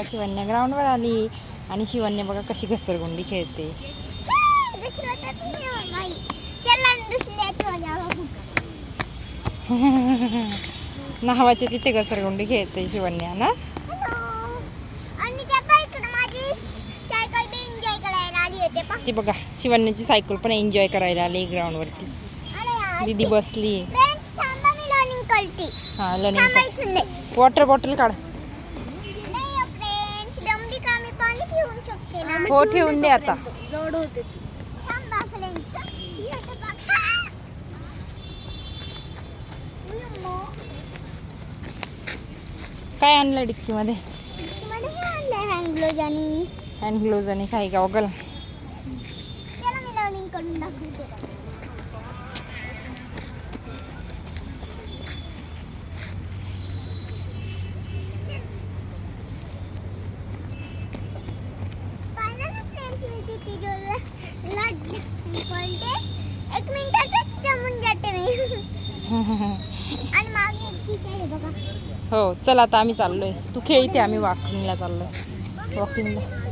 शिवन्या ग्राउंडवर आली आणि शिवन्या बघा कशी घसरगुंडी खेळते. नावाचे तिथे घसरगुंडी खेळते शिवन्या ना. ती बघा शिवन्याची सायकल पण एन्जॉय करायला आली ग्राउंड वरती. दीदी बसली. हा लर्निंग. वॉटर बॉटल काढ. हो ठेवून दे आता. काय आणलं डिक्की मध्ये? हँड ग्लोव्ज आणि काही गॉगल. एक मिनिटातच जमून जाते मी. आणि मागे हो चल आता आम्ही चाललोय. तू खेळते, आम्ही वॉकिंगला चाललोय. वॉकिंगला